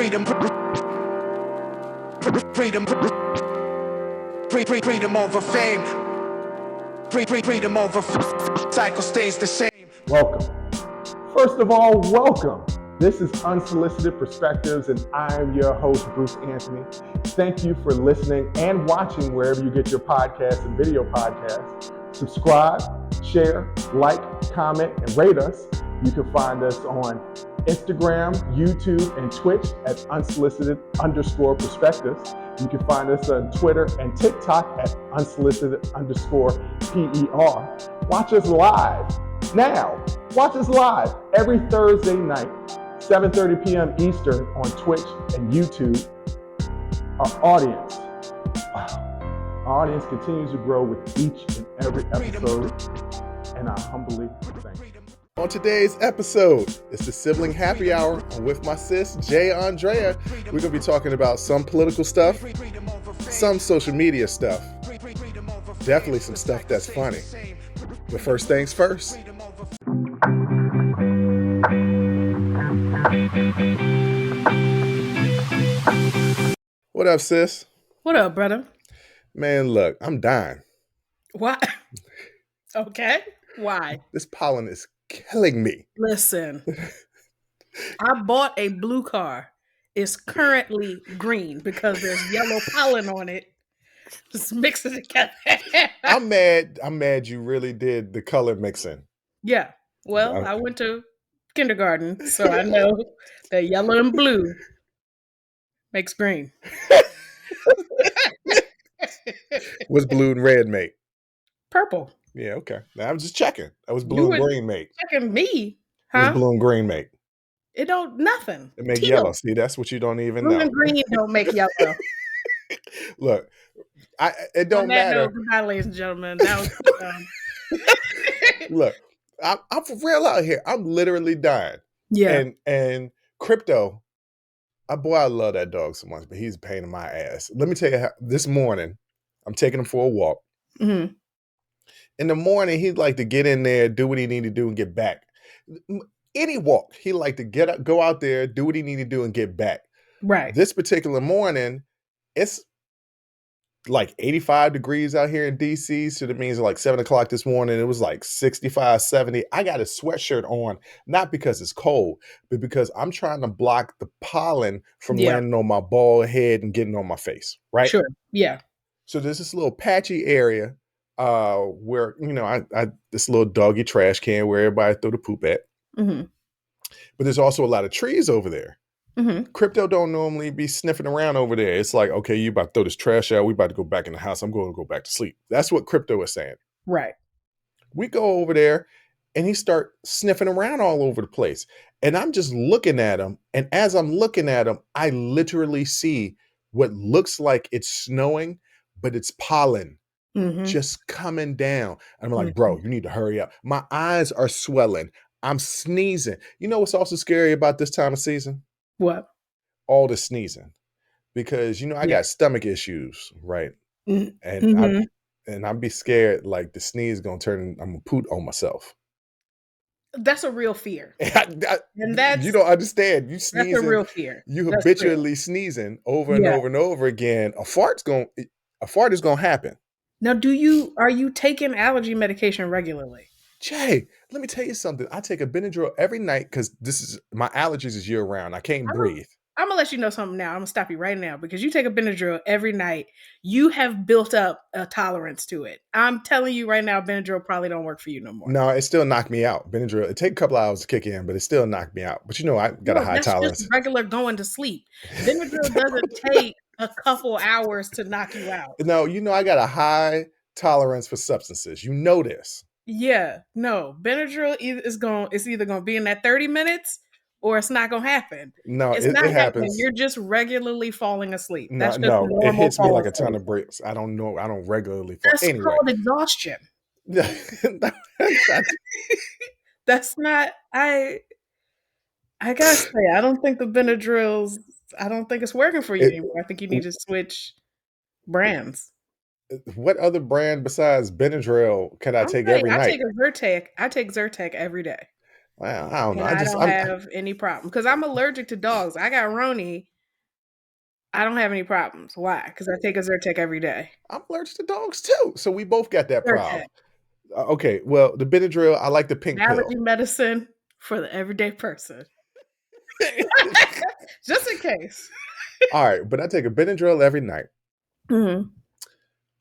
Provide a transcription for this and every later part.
freedom, freedom over fame, freedom over cycle stays the same. Welcome. First of all, welcome. This is Unsolicited Perspectives, and I'm your host, Bruce Anthony. Thank you for listening and watching wherever you get your podcasts and video podcasts. Subscribe, share, like, comment, and rate us. You can find us on Instagram, YouTube, and Twitch at unsolicited_perspectives. You can find us on Twitter and TikTok at unsolicited_PER. Watch us live. Now, watch us live every Thursday night, 7:30 p.m. Eastern on Twitch and YouTube. Our audience continues to grow with each and every episode, and I humbly thank you. On today's episode, it's the Sibling Happy Hour. I'm with my sis, Aundrea. We're going to be talking about some political stuff, some social media stuff, definitely some stuff that's funny. But first things first. What up, sis? What up, brother? Man, look, I'm dying. Why? Okay. Why? This pollen is killing me. Listen, I bought a blue car. It's currently green because there's yellow pollen on it. Just mix it together. I'm mad you really did the color mixing. Yeah. Well, I went to kindergarten, so I know that yellow and blue makes green. What's blue and red make? Purple. Yeah, okay. Now, I'm just checking. That was blue and green make. Checking me, huh? What's blue and green make? It don't nothing. It make yellow. See, that's what you don't even know. Blue and green don't make yellow. Look, it don't matter. Goodbye, ladies and gentlemen. That was, Look, I'm for real out here. I'm literally dying. Yeah. And Crypto, boy, I love that dog so much, but he's a pain in my ass. Let me tell you how, this morning, I'm taking him for a walk. Mm-hmm. In the morning, he'd like to get in there, do what he need to do, and get back. Any walk, he like to go out there, do what he need to do, and get back. Right. This particular morning, it's like 85 degrees out here in DC. So that means like 7 o'clock this morning, it was like 65, 70. I got a sweatshirt on, not because it's cold, but because I'm trying to block the pollen from landing on my bald head and getting on my face. Right? Sure. Yeah. So there's this little patchy area where, you know, I this little doggy trash can where everybody throw the poop at. Mm-hmm. But there's also a lot of trees over there. Mm-hmm. Crypto don't normally be sniffing around over there. It's like, okay, you about to throw this trash out. We about to go back in the house. I'm going to go back to sleep. That's what Crypto is saying. Right. We go over there and he start sniffing around all over the place. And I'm just looking at him. And as I'm looking at him, I literally see what looks like it's snowing, but it's pollen. Mm-hmm. Just coming down. I'm like, bro, you need to hurry up. My eyes are swelling. I'm sneezing. You know what's also scary about this time of season? What? All the sneezing. Because, you know, I got stomach issues, right? And I'd be scared like the sneeze is going to turn, I'm going to poot on myself. That's a real fear. And that's, you don't understand. You sneezing. That's a real fear. You habitually sneezing over and over and over again. A fart is going to happen. Now, are you taking allergy medication regularly? Jay, let me tell you something. I take a Benadryl every night because my allergies is year round. I can't breathe. I'm gonna let you know something now. I'm gonna stop you right now because you take a Benadryl every night. You have built up a tolerance to it. I'm telling you right now, Benadryl probably don't work for you no more. No, it still knocked me out. Benadryl, it take a couple hours to kick in, but it still knocked me out. But you know, I got a high tolerance. Just regular going to sleep. Benadryl doesn't take a couple hours to knock you out. No, you know, I got a high tolerance for substances. You know this. Yeah, no. Benadryl it's either going to be in that 30 minutes or it's not going to happen. No, it's not happens. You're just regularly falling asleep. That's just normal. It hits me like a ton of bricks. I don't know. I don't regularly fall. That's called exhaustion. That's not. I gotta say, I don't think the Benadryls. I don't think it's working for you anymore. I think you need to switch brands. What other brand besides Benadryl can I take every night? I take Zyrtec every day. Wow, I don't know. And I don't have any problem because I'm allergic to dogs. I got Roni. I don't have any problems. Why? Because I take a Zyrtec every day. I'm allergic to dogs too. So we both got that Zyrtec, problem. Okay, well, the Benadryl, I like the pink pill. allergy medicine for the everyday person, just in case. All right, but I take a Benadryl every night. Mhm.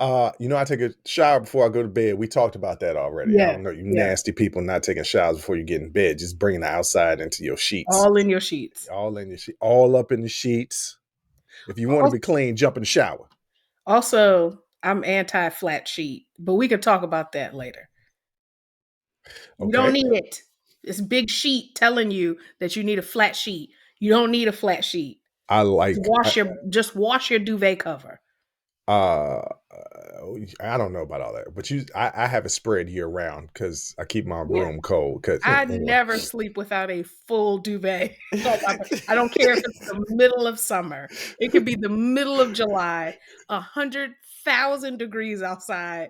I take a shower before I go to bed. We talked about that already. I Yes, don't know, you yes. nasty people not taking showers before you get in bed, just bringing the outside into your sheets. All in your sheets. All in your sheet, all up in the sheets. If you want to be clean, jump in the shower. Also, I'm anti-flat sheet, but we could talk about that later. You don't Okay. need it. It's big sheet telling you that you need a flat sheet. You don't need a flat sheet. I like Just wash your duvet cover. I don't know about all that, but I have it spread year round because I keep my Yeah. room cold. Because I never sleep without a full duvet. I don't care if it's the middle of summer. It could be the middle of July, 100,000 degrees outside.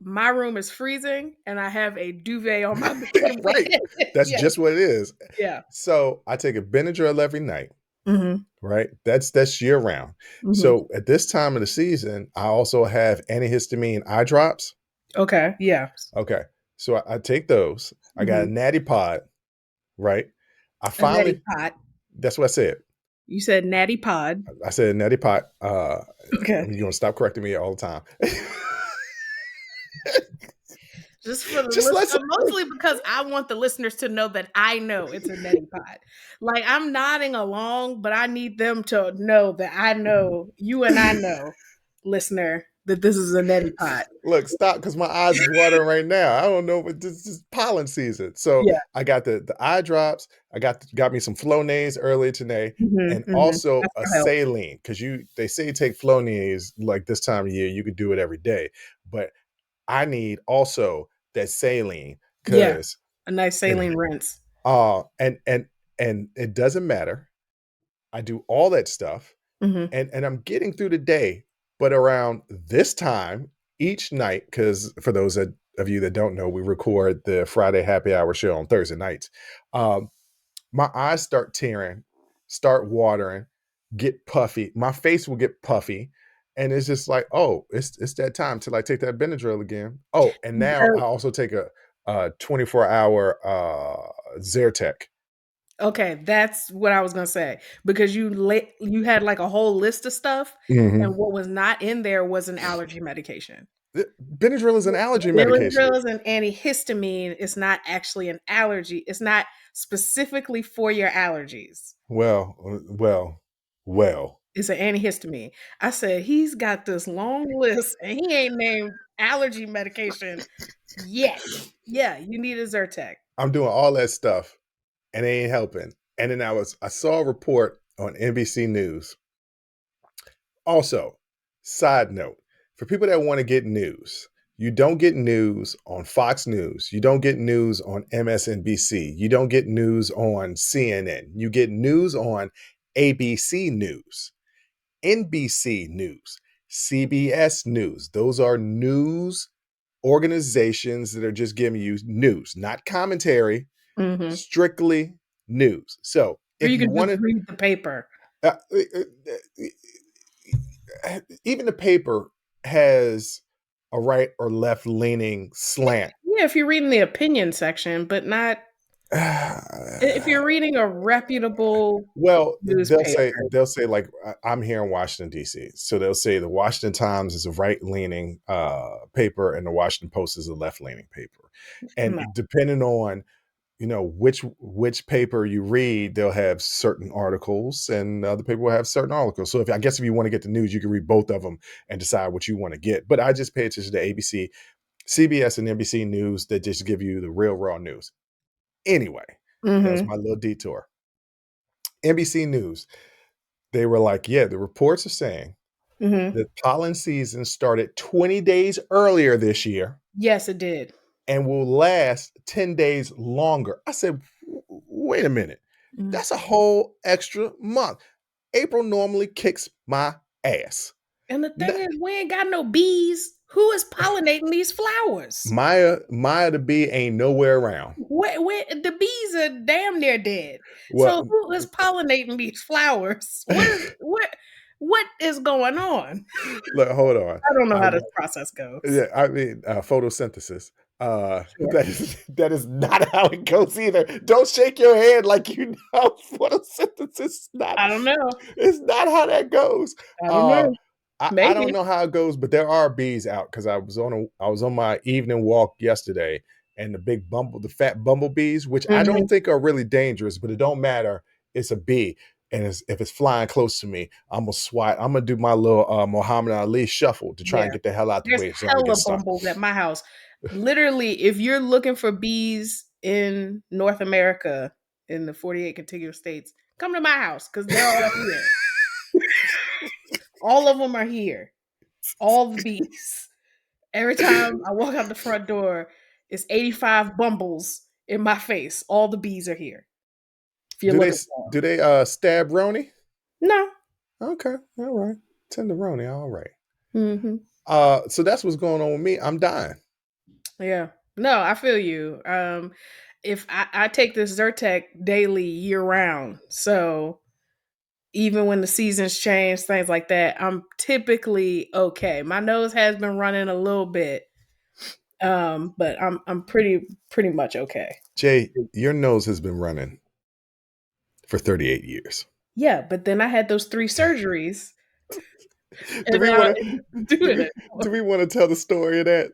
My room is freezing, and I have a duvet on my bed. Right, that's Yeah, just what it is. yeah. So I take a Benadryl every night. Mhm, Right, that's year round. mhm. So at this time of the season, I also have antihistamine eye drops. Okay, yeah. Okay, so I take those. I got a Mhm. natty pod. Right, I A neti finally. pot. That's what I said. You said natty pod. I said natty pot. Okay. You're gonna stop correcting me all the time. Just for the Just let mostly because I want the listeners to know that I know it's a neti pot. Like, I'm nodding along, but I need them to know that I know, you and I know, listener, that this is a neti pot. Look, stop, because my eyes is watering right now. I don't know, but this is pollen season. So Yeah. I got the eye drops. I got me some Flonase earlier today, Mhm, and mhm. also That's a for help. saline, because they say you take Flonase like this time of year. You could do it every day, but I need also that saline Yeah, because a nice saline rinse. and it doesn't matter. I do all that stuff, Mhm. and I'm getting through the day, but around this time each night, because for those of you that don't know, we record the Friday Happy Hour show on Thursday nights. My eyes start tearing, start watering, get puffy. My face will get puffy, and it's just like, oh, it's that time to like take that Benadryl again. Oh, and now I also take a 24-hour Zyrtec. Okay, that's what I was gonna say, because you had, like, a whole list of stuff, and Mhm. what was not in there was an allergy medication. Benadryl is an allergy medication. Benadryl is an antihistamine, it's not actually an allergy, it's not specifically for your allergies. Well. It's an antihistamine. I said, "He's got this long list, and he ain't named allergy medication yet." Yeah, you need a Zyrtec. I'm doing all that stuff, and it ain't helping. And then I saw a report on NBC News. Also, side note, for people that want to get news, you don't get news on Fox News. You don't get news on MSNBC. You don't get news on CNN. You get news on ABC News, NBC News, CBS News. Those are news organizations that are just giving you news, not commentary, Mhm. strictly news. So Or if you you can want just to, read the paper. uh, uh, uh, even the paper has a right or left leaning slant. Yeah, if you're reading the opinion section, but not if you're reading a reputable Well, newspaper. they'll say like I'm here in Washington D.C., so they'll say the Washington Times is a right leaning paper and the Washington Post is a left leaning paper, and No. depending on which paper you read, they'll have certain articles, and other people will have certain articles. So if you want to get the news, you can read both of them and decide what you want to get. But I just pay attention to ABC, CBS, and NBC News that just give you the real raw news. Anyway, that was Mhm, my little detour. NBC News, they were like, yeah, the reports are saying mhm. that pollen season started 20 days earlier this year Yes, it did. and will last 10 days longer. I said, wait a minute. Mm. That's a whole extra month. April normally kicks my ass. And the N- thing is, we ain't got no bees. Who is pollinating these flowers? Maya the bee ain't nowhere around. Where the bees are damn near dead. So Well, who is pollinating these flowers? What is going on? look, hold on. I don't know how this process goes. Yeah, I mean, photosynthesis. Sure. That is not how it goes either. Don't shake your head like you know photosynthesis is not. I don't know. It's not how that goes. I don't Uh, know. I don't Maybe. know how it goes, but there are bees out because I was on my evening walk yesterday, and the fat bumblebees, which I don't Mhm. think are really dangerous, but it don't matter. It's a bee, and if it's flying close to me, I'm gonna swat. I'm gonna do my little Muhammad Ali shuffle to try Yeah. and get the hell out the There's way so I don't get hella stung. bumbles at my house. Literally, if you're looking for bees in North America, in the 48 contiguous states, come to my house because they're all here. All of them are here. All the bees. Every time I walk out the front door, it's 85 bumbles in my face. All the bees are here. If you're Do they looking for do them. they stab Roni? No. Okay, all right. Tenderoni, all right. Hmm. So that's what's going on with me. I'm dying. Yeah. No, I feel you. If I take this Zyrtec daily year round, so even when the seasons change, things like that, I'm typically okay. My nose has been running a little bit, but I'm pretty much okay. Jay, your nose has been running for 38 years. Yeah, but then I had those 3 surgeries, Do and we now want to I'm do doing we it do we want to tell the story of that?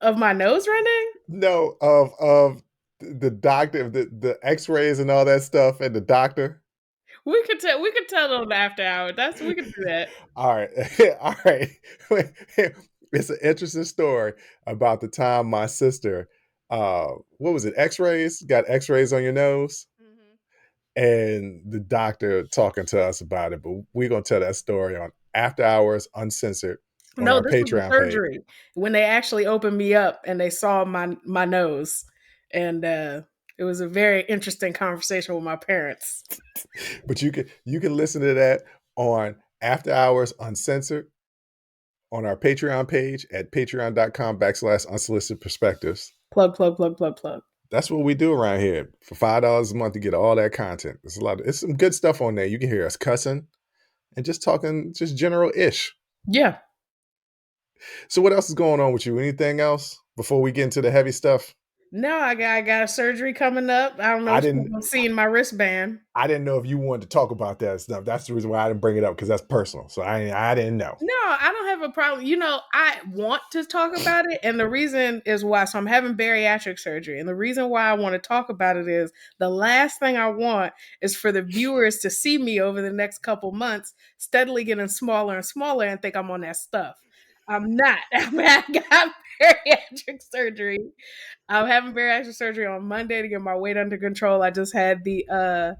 of my nose running. No, of the doctor, the X-rays and all that stuff, and the doctor. We could tell them after hour. We could do that. All right, all right. It's an interesting story about the time my sister, what was it? X-rays, got X-rays on your nose, Mhm. and the doctor talking to us about it. But we're gonna tell that story on After Hours Uncensored on No, our this was the Patreon page. surgery when they actually opened me up and they saw my nose, and it was a very interesting conversation with my parents. But you can listen to that on After Hours Uncensored on our Patreon page at patreon.com/unsolicited perspectives. Plug, plug, plug, plug, plug. That's what we do around here for $5 a month to get all that content. It's some good stuff on there. You can hear us cussing and just talking, just general ish. Yeah. So what else is going on with you? Anything else before we get into the heavy stuff? No, I got a surgery coming up. I don't know I if didn't you've seen my wristband. I didn't know if you wanted to talk about that stuff. That's the reason why I didn't bring it up because that's personal. So I didn't know. No, I don't have a problem. I want to talk about it, and the reason is why. So I'm having bariatric surgery, and the reason why I want to talk about it is the last thing I want is for the viewers to see me over the next couple months steadily getting smaller and smaller and think I'm on that stuff. I'm not. I got bariatric surgery. I'm having bariatric surgery on Monday to get my weight under control. I just had the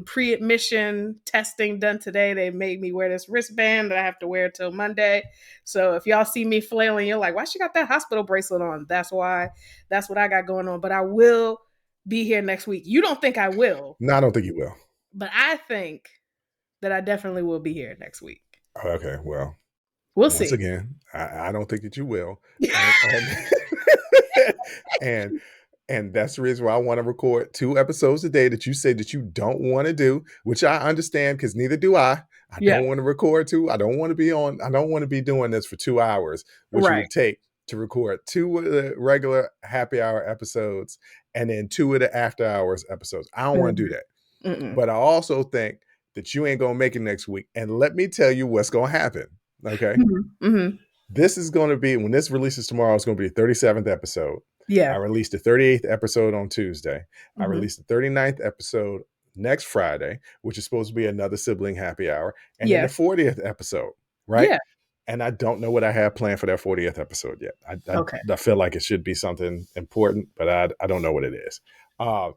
pre-admission testing done today. They made me wear this wristband that I have to wear till Monday. So if y'all see me flailing, you're like, why she got that hospital bracelet on? That's why. That's what I got going on. But I will be here next week. You don't think I will, No, I don't think you will. but I think that I definitely will be here next week. Okay, well, We'll once see. again, I don't think that you will. And and and that's the reason why I want to record 2 episodes a day that you say that you don't want to do, which I understand because neither do I. I Yeah. don't want to record two. I don't want to be doing this for 2 hours, which it Right. would take to record 2 of the regular happy hour episodes and then 2 of the after hours episodes. I don't want to do that. Mm-mm. But I also think that you ain't gonna make it next week. And let me tell you what's gonna happen. Okay. Mm-hmm. This is gonna be when this releases tomorrow, it's gonna be the 37th episode. I Yeah. released the 38th episode on Tuesday. I Mhm. released the 39th episode next Friday, which is supposed to be another sibling happy hour, and then Yeah. the 40th episode, right? Yeah. And I don't know what I have planned for that 40th episode yet. Okay. I feel like it should be something important, but I don't know what it is. Yeah.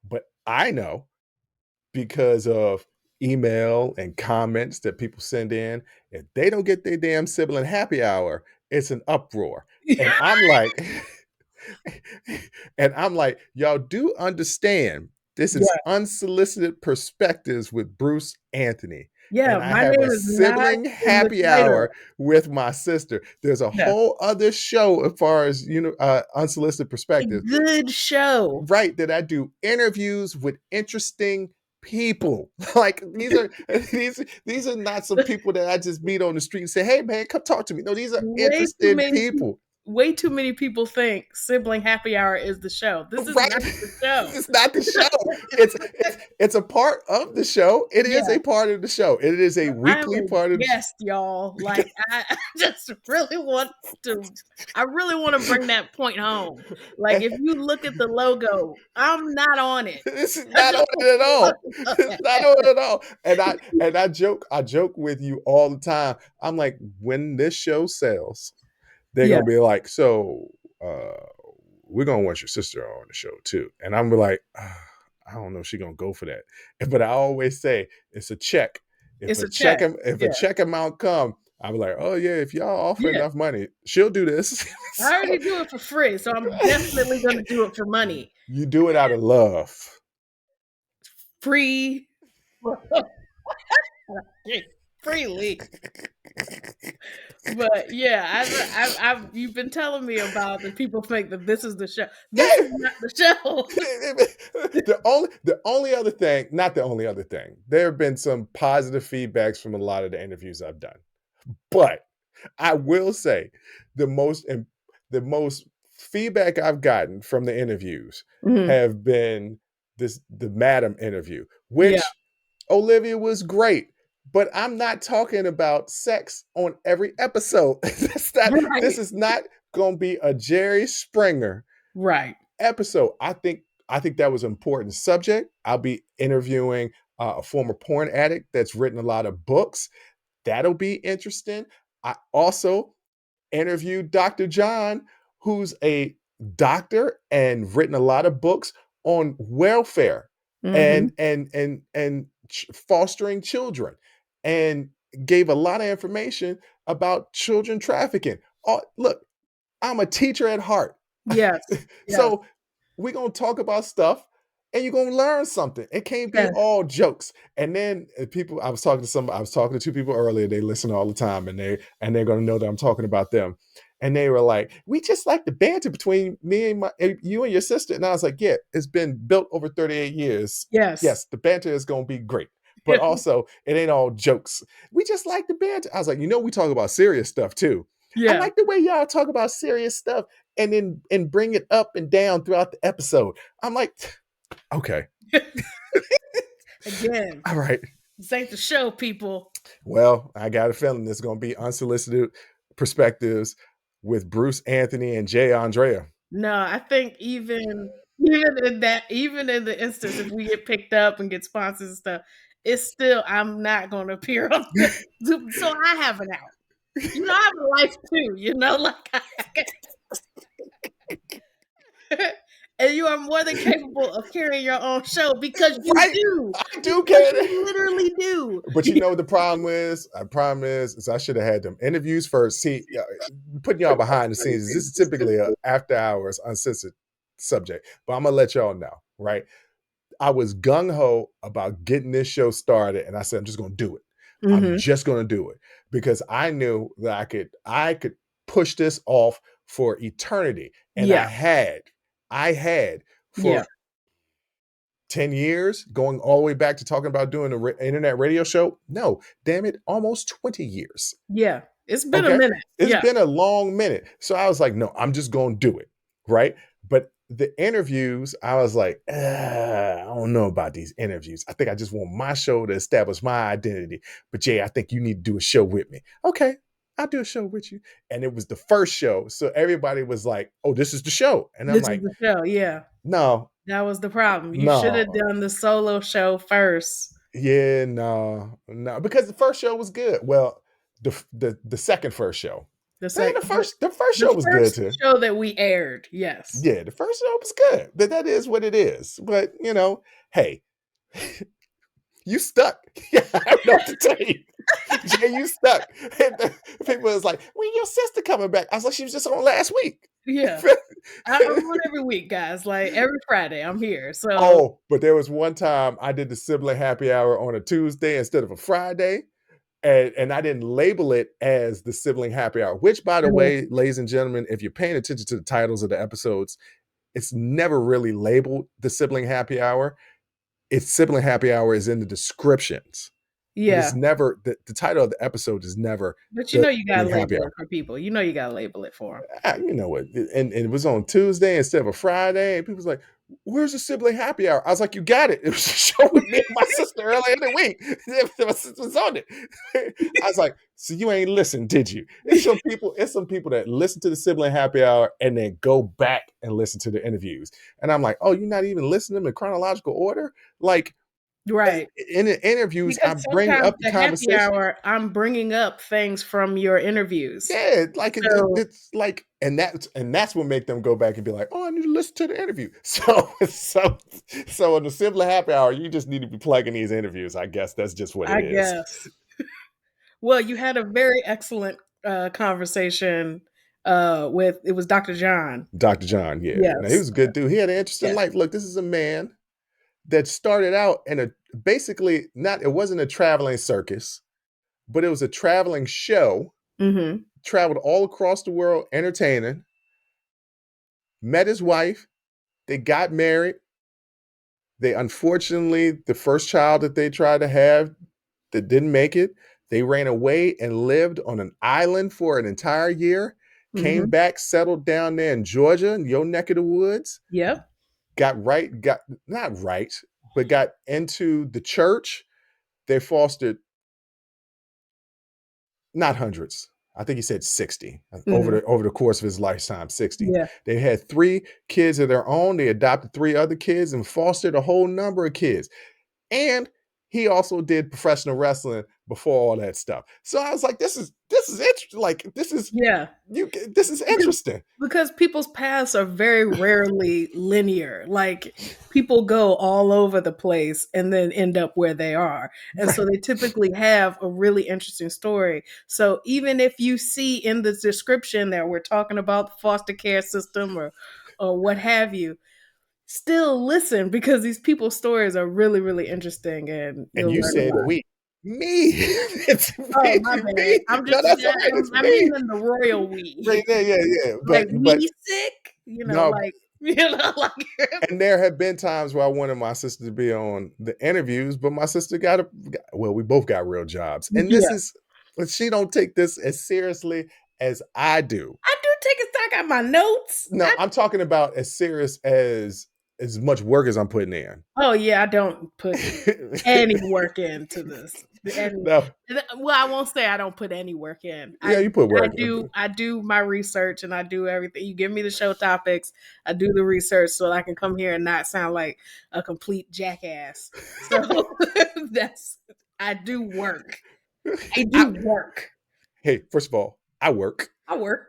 But I know because of email and comments that people send in, if they don't get their damn sibling happy hour, it's an uproar. And I'm like, and I'm like, y'all do understand This is Unsolicited Perspectives with Bruce Anthony. Yeah, And I my have name a is not sibling in the happy title. hour with my sister. There's a Yeah. whole other show as far as Unsolicited A Perspectives, good show. right? That I do interviews with interesting people. Like these are not some people that I just meet on the street and say, "Hey man, come talk to me." No, these are Way too interesting many people. way too many people think Sibling Happy Hour is the show. This is Right? not the show. It's not the show. It's a part of the show. It is Yeah. a part of the show. It is a I am weekly a part of the show. guest, y'all. Like I just really want to bring that point home. Like if you look at the logo, I'm not on it. This is I not on just it at want all. to know It's not that. on it at all. And I joke with you all the time. I'm like, when this show sells, they're Yeah. gonna be like, so we're gonna want your sister on the show too. And I'm like, I don't know if she's gonna go for that. But I always say it's a check. It's a check. If Yeah. a check amount come, I'm like, oh yeah, if y'all offer Yeah. enough money, she'll do this. I already do it for free, so I'm definitely gonna do it for money. You do it out of love. Free. Freely. But yeah, I've you've been telling me about that people think that this is the show. This is not the show. The only other thing, not the only other thing, there have been some positive feedbacks from a lot of the interviews I've done. But I will say the most feedback I've gotten from the interviews have been the Madam interview, which Olivia was great. But I'm not talking about sex on every episode. This is not going to be a Jerry Springer episode. I think that was an important subject. I'll be interviewing a former porn addict that's written a lot of books. That'll be interesting. I also interviewed Dr. John, who's a doctor and written a lot of books on welfare and fostering children, and gave a lot of information about children trafficking. Oh, look, I'm a teacher at heart. Yes. So we're going to talk about stuff and you're going to learn something. It can't be all jokes. And then people, I was talking to two people earlier. They listen all the time and they're going to know that I'm talking about them. And they were like, we just like the banter between me and you and your sister. And I was like, yeah, it's been built over 38 years. Yes, the banter is going to be great. But also, it ain't all jokes. We just like the banter. I was like, we talk about serious stuff too. I like the way y'all talk about serious stuff and bring it up and down throughout the episode. I'm like, okay. Again. All right. This ain't the show, people. Well, I got a feeling it's going to be Unsolicited Perspectives with Bruce Anthony and Jay Aundrea. No, I think even in the instance, if we get picked up and get sponsors and stuff, it's still, I'm not going to appear on this. So I have an out. I have a life too, like and you are more than capable of carrying your own show because you do. I do carry it. You literally do. But the problem is I should have had them interviews first. See, putting y'all behind the scenes. This is typically an after hours uncensored subject, but I'm gonna let y'all know, right? I was gung-ho about getting this show started, and I said, I'm just gonna do it. I'm just gonna do it because I knew that I could push this off for eternity. And I had for 10 years, going all the way back to talking about doing an internet radio show. No, damn it, almost 20 years. Yeah, it's been a minute. It's been a long minute. So I was like, no, I'm just going to do it, right? But the interviews, I was like, I don't know about these interviews. I think I just want my show to establish my identity. But Jay, I think you need to do a show with me. Okay, I'll do a show with you. And it was the first show. So everybody was like, oh, this is the show. And I'm like, this is the show, yeah. No. That was the problem. You should have done the solo show first. Yeah, no. Because the first show was good. Well, the second first show. The first show was good too. The show that we aired, yes. Yeah, the first show was good. That is what it is. But hey, you stuck. I don't know what to tell you. Jay, you stuck. And people was like, when your sister coming back? I was like, she was just on last week. Yeah. I'm on every week, guys. Like every Friday, I'm here. So Oh, but there was one time I did the sibling happy hour on a Tuesday instead of a Friday. And I didn't label it as the sibling happy hour, which, by the Mhm. way, ladies and gentlemen, if you're paying attention to the titles of the episodes, it's never really labeled the sibling happy hour. It's sibling happy hour is in the descriptions, but it's yeah. never the title of the episode is never But you the know you gotta sibling happy label hour. it for people. You know you gotta label it for them. You know what? And it was on Tuesday instead of a Friday. And people's like, "Where's the sibling happy hour?" I was like, "You got it. It was a show with me and my sister earlier in the week. My sister was on it." I was like, "So you ain't listened, did you?" It's some people that listen to the sibling happy hour and then go back and listen to the interviews. And I'm like, "Oh, you're not even listening to them in chronological order?" Like Right. in the interviews, Because I bring sometimes up the the happy conversation. hour, I'm bringing up things from your interviews. Yeah, like So it's like, and that's what make them go back and be like, "Oh, I need to listen to the interview." So in the sibling happy hour, you just need to be plugging these interviews. I guess that's just what it I is. guess. Well, you had a very excellent conversation with it was Dr. John. Dr. John, yeah. Now he Yes. was a good dude. He had an interesting Yeah. life. Look, this is a man that started out in a basically not it wasn't a traveling circus, but it was a traveling show. Mm-hmm. Traveled all across the world entertaining. Met his wife. They got married. They unfortunately, the first child that they tried to have that didn't make it, they ran away and lived on an island for an entire year, came Mm-hmm. back, settled down there in Georgia, in your neck of the woods, Yep. got not right, but got into the church. They fostered not hundreds. I think he said 60 Mm-hmm. over the course of his lifetime, 60. Yeah. They had 3 kids of their own. They adopted 3 other kids and fostered a whole number of kids. And he also did professional wrestling before all that stuff. So I was like, this is interesting. Like Yeah. this is Because interesting. because people's paths are very rarely linear. Like people go all over the place and then end up where they are. And so Right. they typically have a really interesting story. So even if you see in the description that we're talking about the foster care system or what have you, still listen because these people's stories are really, really interesting and And you'll you learn a said lot. me. It's Oh, me, my bad. me. I'm No, just that's all right. It's I me. mean in the royal we. Right there, yeah. Like But we sick, no, like like and there have been times where I wanted my sister to be on the interviews, but my sister well, we both got real jobs. And yeah. she don't take this as seriously as I do. I do take a stock out my notes. No, I'm talking about as serious as much work as I'm putting in. Oh yeah, I don't put any work into this. Any, No, well, I won't say I don't put any work in. yeah, you put work. I do my research and I do everything. You give me the show topics, I do the research so I can come here and not sound like a complete jackass. So that's I do work. I I, do work. hey, first of all, I work. I work.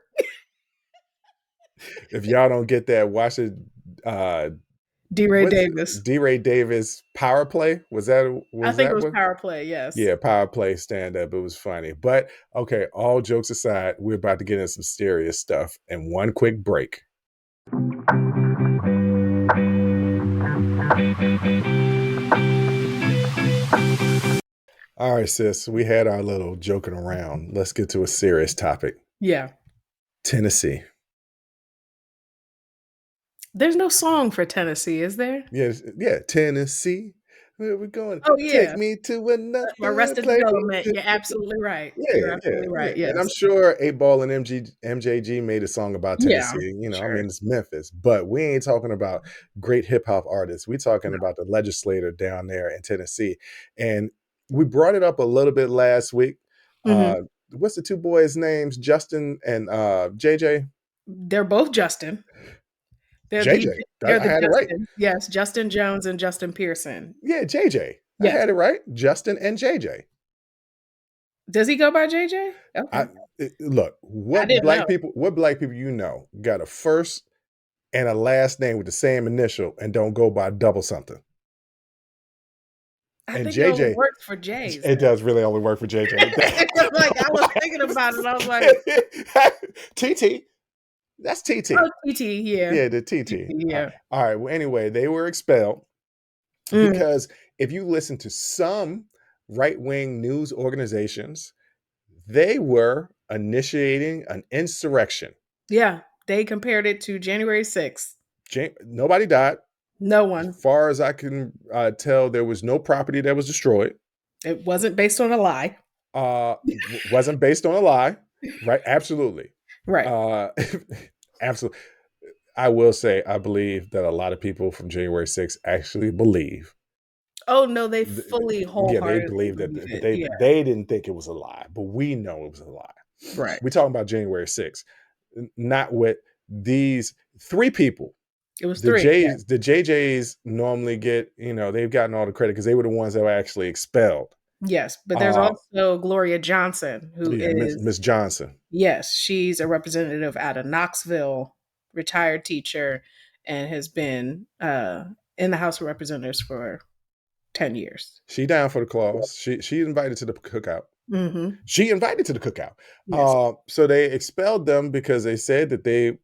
If y'all don't get that, watch it. D. Ray What's Davis. D. Ray Davis Power Play? Was I think it was what? Power Play, yes. Yeah, Power Play stand up. It was funny. But okay, all jokes aside, we're about to get into some serious stuff and one quick break. All right, sis, we had our little joking around. Let's get to a serious topic. Yeah. Tennessee. There's no song for Tennessee, is there? Yeah, Tennessee. Where we going? Oh Take yeah. me to another Arrested place. Development. You're absolutely right. You're absolutely right. And I'm Yes. sure 8 Ball and MJG made a song about Yeah. Tennessee. I Sure. mean, it's Memphis, but we ain't talking about great hip hop artists. We're talking about the legislator down there in Tennessee. And we brought it up a little bit last week. Mhm. What's the 2 boys' names? Justin and JJ? They're both Justin. JJ. They're I the had it right. Justin. Yes, Justin Jones and Justin Pearson. Yeah, JJ. I Yes. had it right. Justin and JJ. Does he go by JJ? Okay. Look, I didn't know. what black people got a first and a last name with the same initial and don't go by double something. I And think it only JJ, works for J's. it does really only work for JJ. Like I was thinking about it. I was like, TT, That's TT. Oh, TT, yeah. Yeah, the TT. Yeah. All right. Well, anyway, they were expelled Mm, because if you listen to some right-wing news organizations, they were initiating an insurrection. yeah. They compared it to January 6th. Nobody died. No As one. far as I can tell, there was no property that was destroyed. It wasn't based on a lie. Wasn't based on a lie, right? Absolutely. Right. Uh, absolutely. I will say, I believe that a lot of people from January 6th actually believe. Oh, no, they th- fully, Yeah, they wholeheartedly believe that, believe but it. they Yeah. they didn't think it was a lie, but we know it was a lie. Right. We're talking about January 6th, not with these three people. It was The 3. Yeah. JJs normally get, they've gotten all the credit because they were the ones that were actually expelled. Yes. But there's Uh, also Gloria Johnson, who yeah, is, Miss Johnson. yes, she's a representative out of Knoxville, retired teacher, and has been in the House of Representatives for 10 years. She down for the clause. She invited to the cookout. Mm-hmm. She invited to the cookout. Yes. So they expelled them because they said that they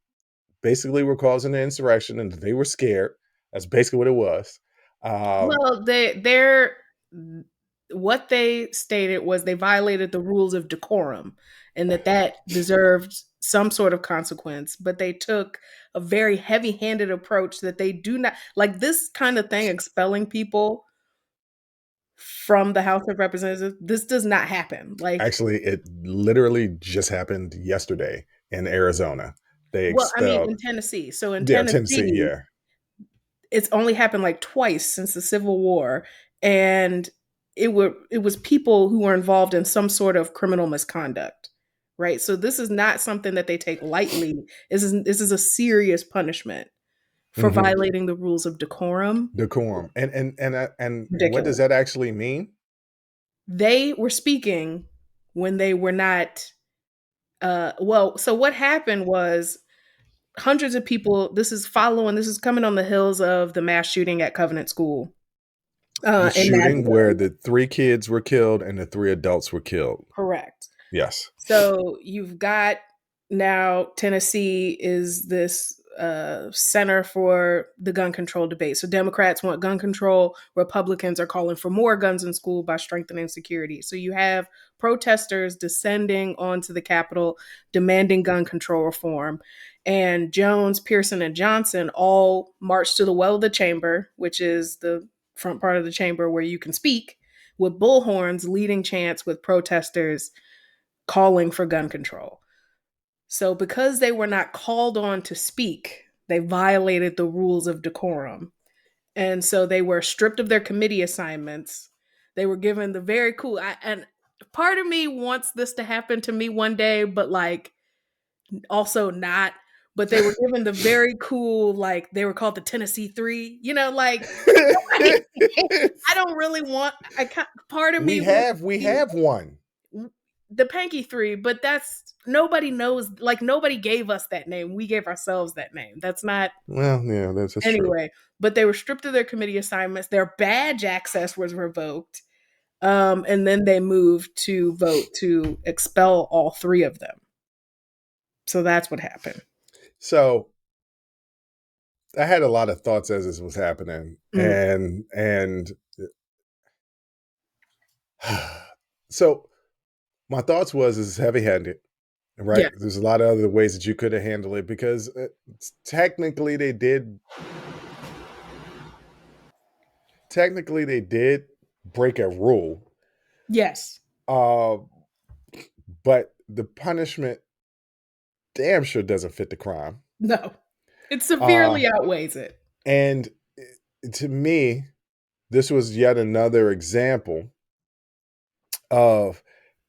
basically were causing an insurrection and they were scared. That's basically what it was. Well, they're what they stated was they violated the rules of decorum and that deserved some sort of consequence, but they took a very heavy-handed approach that they do not like this kind of thing, expelling people from the House of Representatives. This does not happen. Like, Actually, it literally just happened yesterday in Arizona. They well, I mean, expelled, in Tennessee. So in yeah, Tennessee, Tennessee, yeah. it's only happened like twice since the Civil War, and it was people who were involved in some sort of criminal misconduct, right? So this is not something that they take lightly. This is a serious punishment for Hmm. violating the rules of decorum. Decorum. And what does Ridiculous. that actually mean? They were speaking when they were not. Well, so what happened was hundreds of people. This is coming on the heels of the mass shooting at Covenant School The in shooting where Nashville. the 3 kids were killed and the 3 adults were killed. Correct. Yes. So you've got now Tennessee is this center for the gun control debate. So Democrats want gun control. Republicans are calling for more guns in school by strengthening security. So you have protesters descending onto the Capitol demanding gun control reform. And Jones, Pearson, and Johnson all marched to the well of the chamber, which is the front part of the chamber where you can speak, with bullhorns leading chants with protesters calling for gun control. So, because they were not called on to speak, they violated the rules of decorum. And so they were stripped of their committee assignments. They were given the very cool, and part of me wants this to happen to me one day, but like also not. But they were given the very cool, like they were called the Tennessee Three, like I don't really want. Part of me wants We to have one. the Panky Three, but that's nobody knows. Like nobody gave us that name. We gave ourselves that name. That's not Well, yeah, that's true. anyway. But they were stripped of their committee assignments. Their badge access was revoked, and then they moved to vote to expel all 3 of them. So that's what happened. So I had a lot of thoughts as this was happening, Mm. and so my thoughts was is heavy-handed, right? Yeah. There's a lot of other ways that you could have handled it because technically they did break a rule, Yes. uh, but the punishment damn sure doesn't fit the crime. No. It Uh, severely outweighs it. and to me, this was yet another example of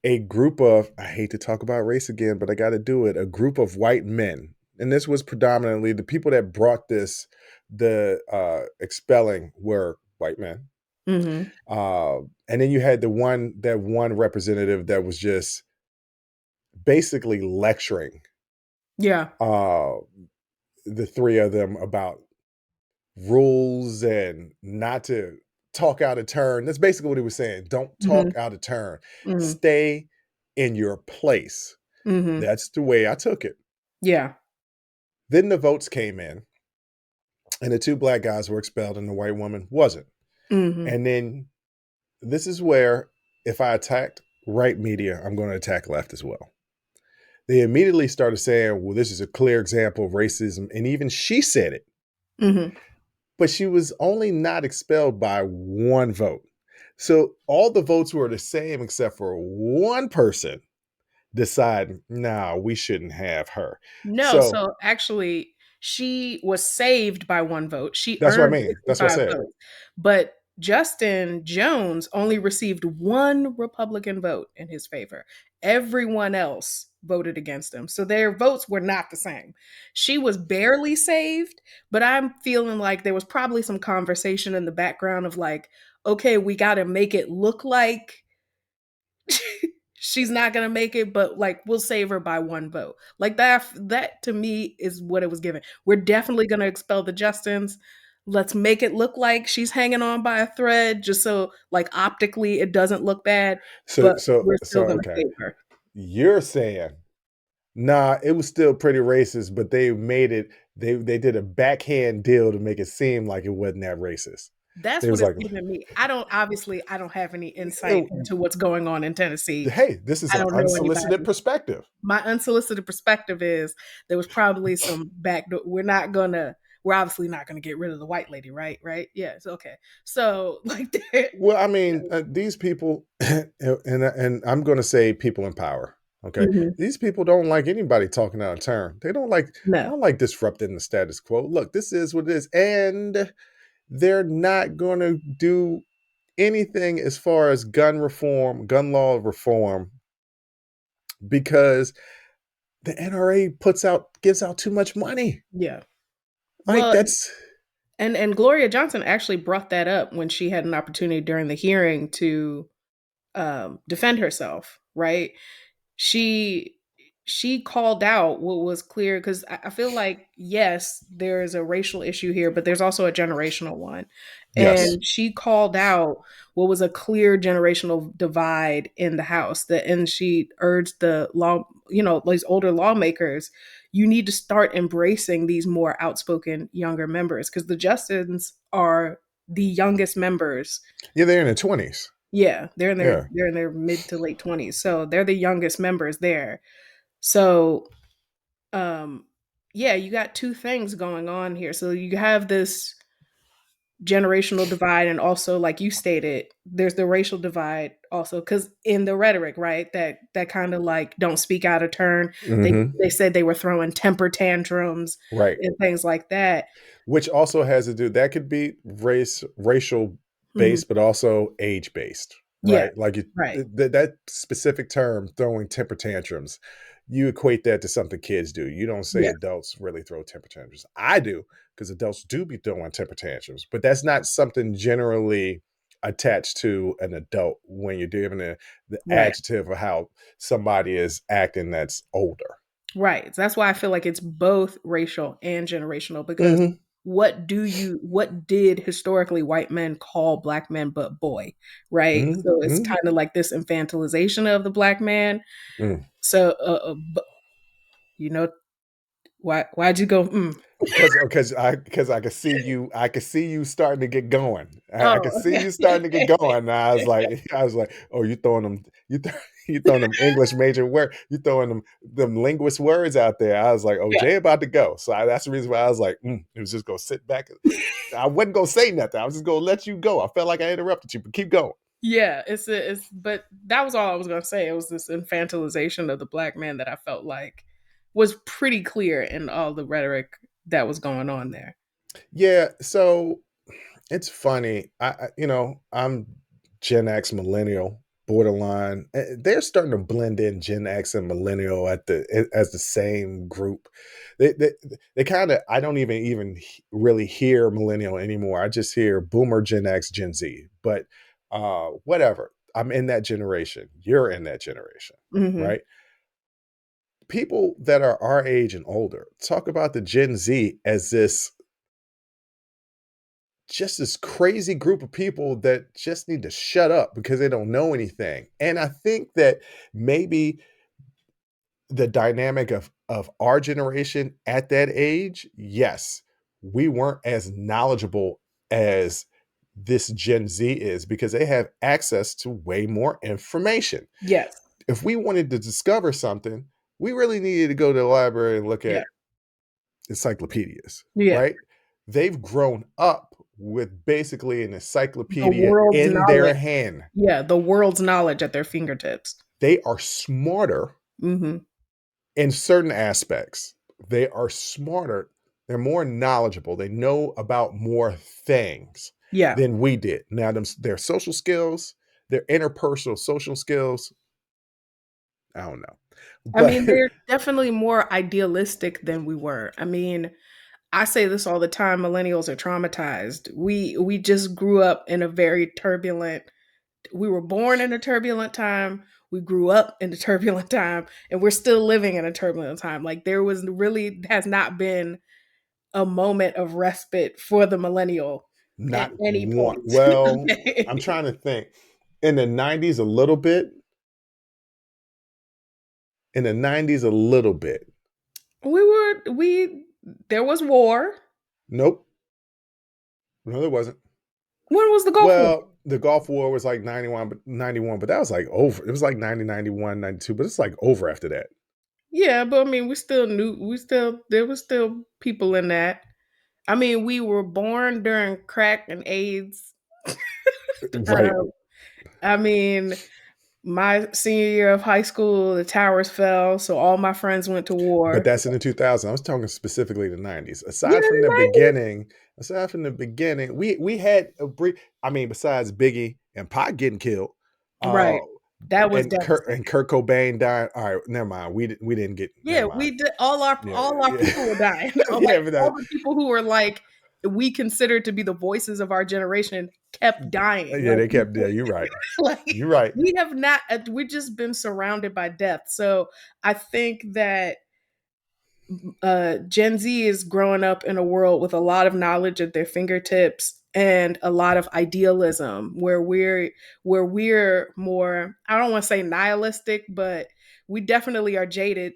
a group of, I hate to talk about race again, but I got to do it, a group of white men. And this was predominantly the people that brought the expelling were white men. Mm-hmm. And then you had that one representative that was just basically lecturing Yeah. the 3 of them about rules and not to talk out of turn. That's basically what he was saying. Don't Mm-hmm. talk out of turn. Mm-hmm. Stay in your place. Mm-hmm. That's the way I took it. Yeah. Then the votes came in, and the two black guys were expelled, and the white woman wasn't. Mm-hmm. And then this is where, if I attacked right media, I'm going to attack left as well. They immediately started saying, well, this is a clear example of racism. And even she said it, Mm-hmm. but she was only not expelled by one vote. So all the votes were the same except for one person decided, nah, we shouldn't have her. No, So so actually, she was saved by one vote. She that's what I earned mean. That's what I 65 said. votes. But Justin Jones only received one Republican vote in his favor. Everyone else voted against him. So their votes were not the same. She was barely saved, but I'm feeling like there was probably some conversation in the background of like, okay, we got to make it look like she's not gonna make it, but like we'll save her by one vote. Like that to me is what it was given. We're definitely gonna expel the Justins. Let's make it look like she's hanging on by a thread, just so like optically it doesn't look bad, So, but so, we're so, still gonna okay. save her. You're saying, nah, it was still pretty racist, but they made it, they did a backhand deal to make it seem like it wasn't that racist. That's They what was it's like, giving me. I don't have any insight into what's going on in Tennessee. hey, this is I an don't know unsolicited anybody. perspective. My unsolicited perspective is there was probably some backdoor. We're obviously not gonna get rid of the white lady, right? Right? Yes. Okay. So like that. Well, I mean, these people, and I'm going to say people in power. Okay, Mhm. these people don't like anybody talking out of turn. They No. don't like disrupting the status quo. Look, this is what it is, and they're not going to do anything as far as gun reform, gun law reform, because the NRA gives out too much money. Yeah. Like Well, that's and Gloria Johnson actually brought that up when she had an opportunity during the hearing to defend herself. Right? she she called out what was clear because I feel like yes there is a racial issue here but there's also a generational one, yes. and she called out what was a clear generational divide in the house and she urged the law, these older lawmakers, you need to start embracing these more outspoken younger members because the Justins are the youngest members. Yeah, they're in their 20s. Yeah, Yeah. they're in their mid to late 20s. So they're the youngest members there. So um yeah, you got two things going on here. So you have this generational divide and also like you stated, there's the racial divide also cuz in the rhetoric, right? That kind of like don't speak out of turn. They Hmm. they said they were throwing temper tantrums Right. and things like that. Which also has to do, that could be racial Mhm. based, but also age based, Yeah, right? Like right. that specific term, throwing temper tantrums, you equate that to something kids do. You don't say Yeah, adults really throw temper tantrums. I do, because adults do be throwing temper tantrums, but that's not something generally attached to an adult when you're giving the right. adjective of how somebody is acting that's older. Right. So that's why I feel like it's both racial and generational because Hmm. what did historically white men call black men but boy, right? So it's Hmm. kind of like this infantilization of the black man. Mm. So you know why'd you go Because I could see you starting to get going. I could oh see you starting to get going. And I was like, oh, you throwing them, you throwing them English major word, you throwing them linguist words out there. I was like, oh, yeah. Jay about to go. So that's the reason why I was like, it was just gonna sit back. I wasn't gonna say nothing. I was just gonna let you go. I felt like I interrupted you, but keep going. Yeah, it's but that was all I was gonna say. It was this infantilization of the black man that I felt like was pretty clear in all the rhetoric that was going on there. Yeah. So it's funny. I'm Gen X millennial, borderline. They're starting to blend in Gen X and millennial as the same group. They they kind of, I don't even really hear millennial anymore. I just hear boomer, Gen X, Gen Z. But whatever. I'm in that generation. You're in that generation, Hmm. right? People that are our age and older talk about the Gen Z as this crazy group of people that just need to shut up because they don't know anything. And I think that maybe the dynamic of of our generation at that age, yes, we weren't as knowledgeable as this Gen Z is because they have access to way more information. Yes. If we wanted to discover something, we really needed to go to the library and look Yeah. at encyclopedias, Yeah. right? They've grown up with basically an The encyclopedia world's in their knowledge. hand. Yeah, the world's knowledge at their fingertips. They are smarter Mm-hmm. in certain aspects. They are smarter. They're more knowledgeable. They know about more things Yeah. than we did. Now, their social skills, their interpersonal social skills, I don't know. I But mean, they're definitely more idealistic than we were. I mean, I say this all the time, millennials are traumatized. We just grew up in a very turbulent, we were born in a turbulent time, we grew up in a turbulent time, and we're still living in a turbulent time. Like there was really has not been a moment of respite for the millennial at not any one. point. Well, I'm Okay. trying to think. In the 90s, a little bit. In the 90s, a little bit. We there was war. Nope. No, there wasn't. When was the Gulf War? Well, the Gulf War was like 91, but that was like over. It was like 90, 91, 92, but it's like over after that. Yeah, but I mean, there was still people in that. I mean, we were born during crack and AIDS. Right. Um, I mean, my senior year of high school, the towers fell, so all my friends went to But war. that's in the 2000s. I was talking specifically the 90s. Yeah, Aside from the beginning, we had a brief, I mean, besides Biggie and Pac getting killed, uh, right. That was and devastating. Kurt Cobain died. All right, never mind. We didn't get, Yeah, never mind. we did Yeah, all our yeah. people were dying. Yeah, Like but all the people who were like we considered to be the voices of our generation kept dying. yeah, they kept, yeah, you're right. Like You're right. we have not we've just been surrounded by death. So I think that Gen Z is growing up in a world with a lot of knowledge at their fingertips and a lot of idealism where we're more, I don't want to say nihilistic, but we definitely are jaded.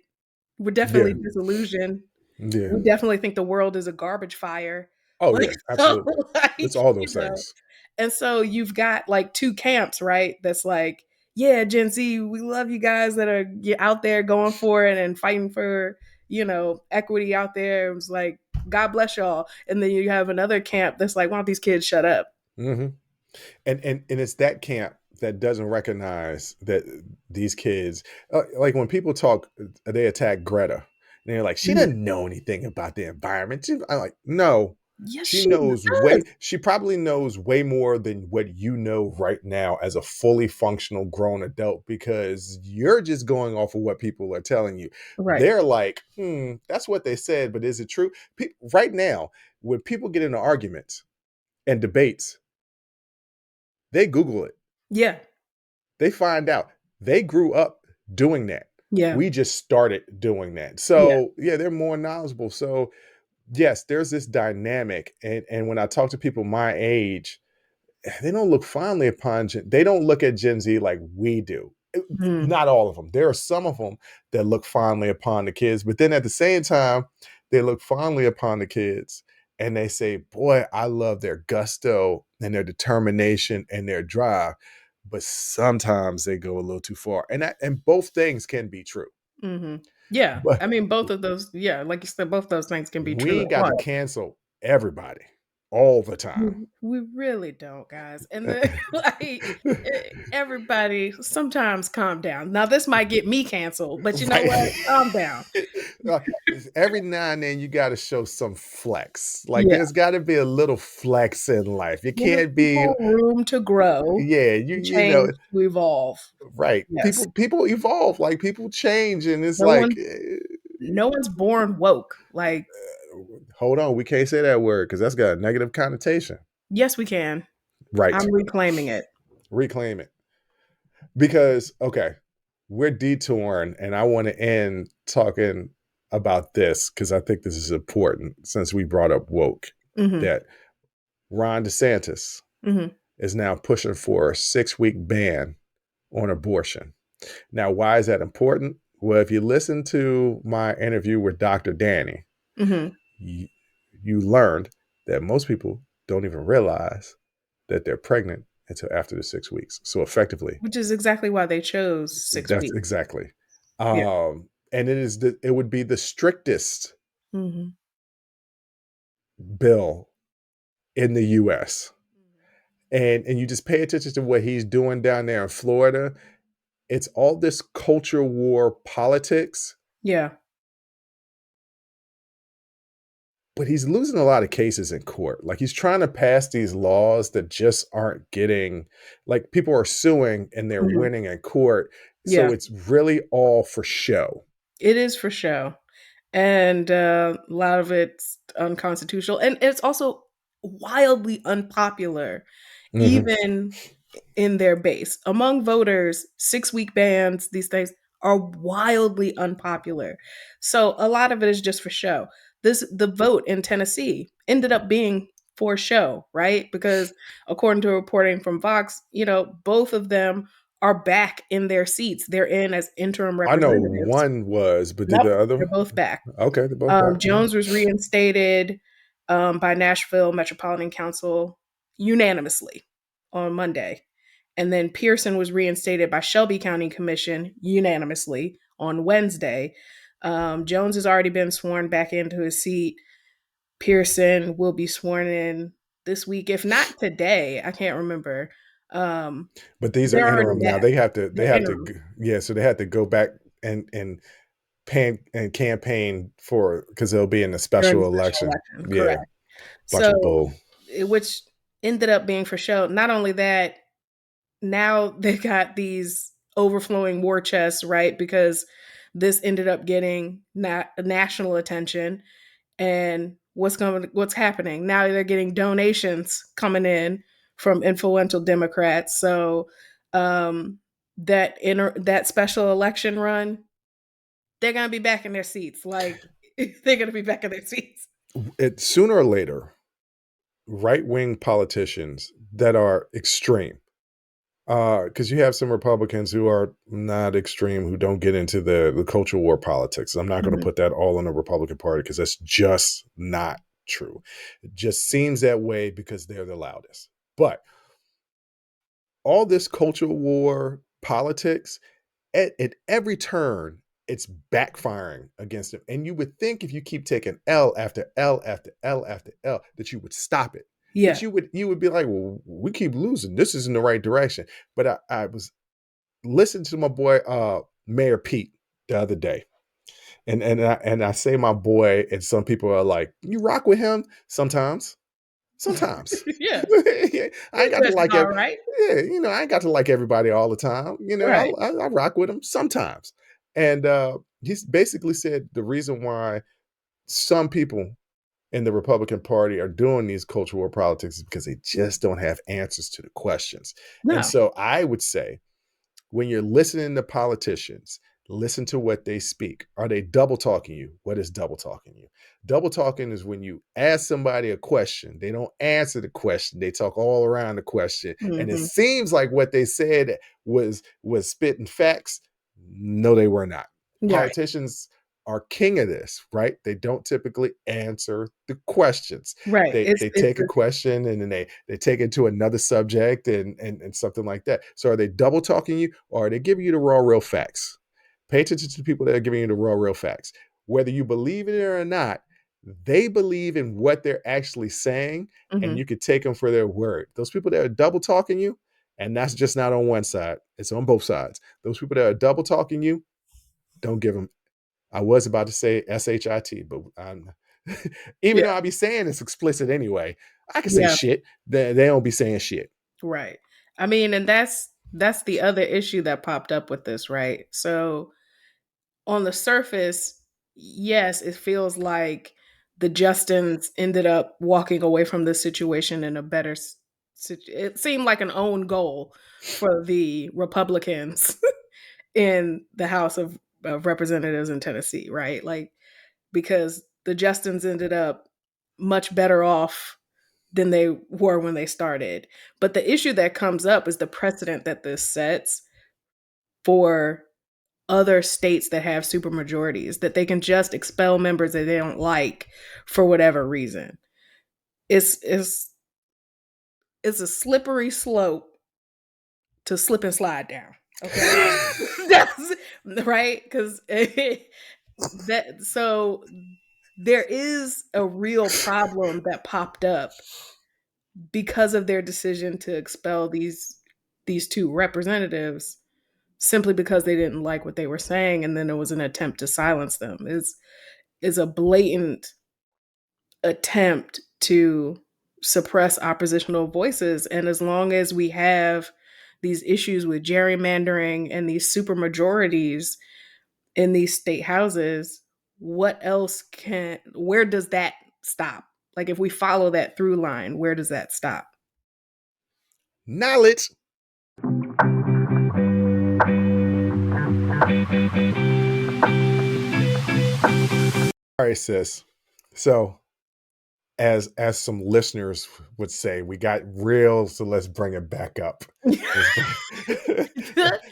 We're Yeah, definitely disillusioned. yeah. We definitely think the world is a garbage fire. Oh, Like, yeah, so, absolutely. It's like, all you those know, things. and so you've got like two camps, right? That's like, yeah, Gen Z, we love you guys that are out there going for it and fighting for, equity out there. It was like, God bless y'all. And then you have another camp that's like, why don't these kids shut up? Hmm. And it's that camp that doesn't recognize that these kids, like when people talk, they attack Greta, and they're like, she Mhm. doesn't know anything about the environment. I'm like, no, Yes, she she knows does. way. She probably knows way more than what you know right now as a fully functional grown adult because you're just going off of what people are telling you. Right. They're like, that's what they said, but is it true? Right now, when people get into arguments and debates, they Google it. Yeah. They find out. They grew up doing that. Yeah. We just started doing that. Yeah. So yeah, they're more knowledgeable. So yes, there's this dynamic. And when I talk to people my age, they don't look fondly upon they don't look at Gen Z like we do. Mm. Not all of them. There are some of them that look fondly upon the kids, but then at the same time, they look fondly upon the kids and they say, boy, I love their gusto and their determination and their drive. But sometimes they go a little too far. And both things can be true. Hmm. Yeah. But I mean, both of those, yeah, like you said, both those things can be we true ain't at got to once. cancel everybody all the time. We really don't, guys. And then everybody sometimes calm down. Now this might get me canceled, but you know Right. what? Calm down. Uh, Every now and then you got to show some flex. Like Yeah. there's got to be a little flex in life. You Give can't be, people room to grow, yeah, to you know, change, to evolve. right. Yes. People evolve, like people change, and it's No like, one no one's born woke. Like, hold on, we can't say that word because that's got a negative connotation. yes, we can. Right. I'm reclaiming it. Reclaim it. Because okay, we're detouring, and I want to end talking about this because I think this is important since we brought up woke. Hmm. That Ron DeSantis Hmm. is now pushing for a 6-week ban on abortion. Now, why is that important? Well, if you listen to my interview with Dr. Danny, Hmm. you, you learned that most people don't even realize that they're pregnant until after the 6 weeks. So effectively, Which is exactly why they chose 6 weeks. that's exactly. Yeah. And it would be the strictest Hmm. bill in the US. And you just pay attention to what he's doing down there in Florida. It's all this culture war politics, Yeah. but he's losing a lot of cases in court. Like he's trying to pass these laws that just aren't getting, like people are suing and they're Hmm. winning in court. Yeah. So it's really all for show. It is for show. And a lot of it's unconstitutional. And it's also wildly unpopular, Mhm. even in their base. Among voters, 6 week bans, these things are wildly unpopular. So a lot of it is just for show. The vote in Tennessee ended up being for show, right? Because according to reporting from Vox, both of them are back in their seats. They're in as interim I know representatives. one was, but did Nope, the they're other? both back. Okay, they're both back. All right. Jones was reinstated by Nashville Metropolitan Council unanimously on Monday. And then Pearson was reinstated by Shelby County Commission unanimously on Wednesday. Jones has already been sworn back into his seat. Pearson will be sworn in this week, if not today. I can't remember. Um, But these are they're already interim now. back. They They're have to, interim. yeah. So they have to go back and pan and campaign for because they'll be in a During the special special election. election, Yeah, correct. bunch So, of bull. which ended up being for show. Not only that, now they got these overflowing war chests, right? Because this ended up getting national attention. And what's happening now? They're getting donations coming in from influential Democrats. So um, that special election run, they're gonna be back in their seats. Like they're gonna be back in their seats. It sooner or later, right wing politicians that are extreme. Because you have some Republicans who are not extreme, who don't get into the cultural war politics. I'm not going to Mhm. put that all on the Republican Party because that's just not true. It just seems that way because they're the loudest. But all this cultural war politics, at every turn, it's backfiring against them. And you would think if you keep taking L after L after L after L, that you would stop it. That Yeah. you would be like, well, we keep losing. This is in the right direction. But I was listening to my boy Mayor Pete the other day. And I say my boy, and some people are like, you rock with him sometimes. Sometimes. Yeah. I ain't got to That's like all it. right. Yeah, I ain't got to like everybody all the time. Right. I rock with him sometimes. And he's basically said the reason why some people in the Republican Party are doing these cultural war politics is because they just don't have answers to the questions. And No. so I would say when you're listening to politicians, listen to what they speak. Are they double talking you? What is double talking you? Double talking is when you ask somebody a question, they don't answer the question, they talk all around the question, and it Hmm. seems like what they said was spitting facts. No, they were not. Right. Politicians are king of this, right? They don't typically answer the questions. Right. They take a question and then they take it to another subject and something like that. So are they double talking you or are they giving you the raw real facts? Pay attention to the people that are giving you the raw real facts. Whether you believe it or not, they believe in what they're actually saying, and Hmm. you could take them for their word. Those people that are double talking you, and that's just not on one side, it's on both sides. Those people that are double talking you, don't give them. I was about to say shit, but I'm even Yeah. though I be saying it's explicit anyway, I can say Yeah. shit. They don't be saying shit. Right. I mean, and that's the other issue that popped up with this, right? So on the surface, yes, it feels like the Justins ended up walking away from this situation in a better it seemed like an own goal for the Republicans in the House of Representatives in Tennessee, right? Like because the Justins ended up much better off than they were when they started. But the issue that comes up is the precedent that this sets for other states that have supermajorities, that they can just expel members that they don't like for whatever reason. It's a slippery slope to slip and slide down. Okay. That's right. Because so there is a real problem that popped up because of their decision to expel these two representatives simply because they didn't like what they were saying, and then there was an attempt to silence them. Is a blatant attempt to suppress oppositional voices. And as long as we have these issues with gerrymandering and these supermajorities in these state houses, where does that stop? Like, if we follow that through line, where does that stop? Knowledge. All right, sis. So as some listeners would say, we got real, so let's bring it back up.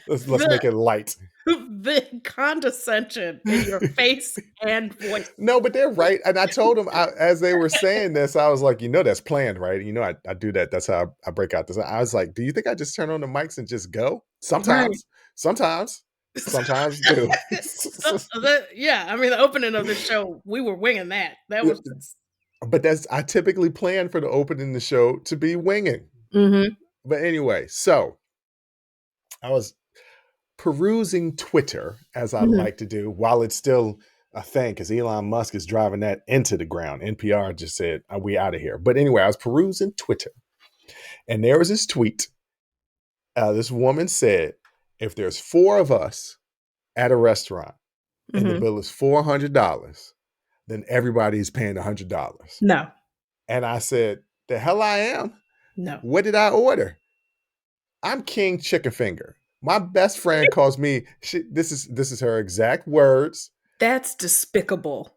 Let's make it light. The condescension in your face and voice. No, but they're right. And I told them, as they were saying this, I was like, that's planned, right? I do that. That's how I break out this. I was like, do you think I just turn on the mics and just go? Sometimes. Sometimes do. Yeah, I mean, the opening of the show, we were winging that. That was just... But I typically plan for the opening of the show to be winging. Mm-hmm. But anyway, so I was perusing Twitter, as I like to do, while it's still a thing, because Elon Musk is driving that into the ground. NPR just said, we out of here. But anyway, I was perusing Twitter, and there was this tweet. This woman said, if there's 4 of us at a restaurant and the bill is $400, then everybody's paying $100. No. And I said, the hell I am? No. What did I order? I'm King Chicken Finger. My best friend calls me, this is her exact words. That's despicable.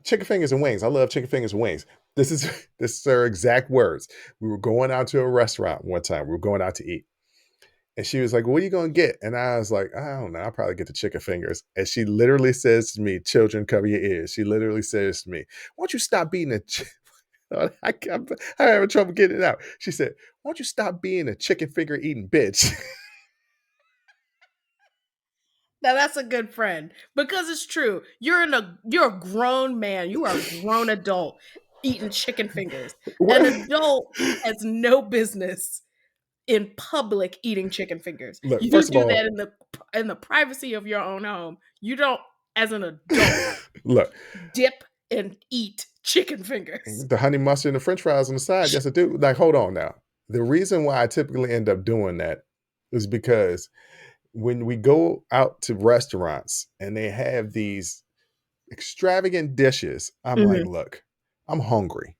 Chicken fingers and wings. I love chicken fingers and wings. This is her exact words. We were going out to a restaurant one time. We were going out to eat. And she was like, what are you going to get? And I was like, I don't know. I'll probably get the chicken fingers. And she literally says to me, children, cover your ears. She literally says to me, why don't you stop being I'm having trouble getting it out. She said, why don't you stop being a chicken finger eating bitch? Now that's a good friend, because it's true. You're a grown man. You are a grown adult eating chicken fingers. An adult has no business in public eating chicken fingers. Look, you first do of all, that in the privacy of your own home. You don't, as an adult, look, dip and eat chicken fingers. The honey mustard and the French fries on the side. Yes, I do. Like, hold on now. The reason why I typically end up doing that is because when we go out to restaurants and they have these extravagant dishes, I'm like, look, I'm hungry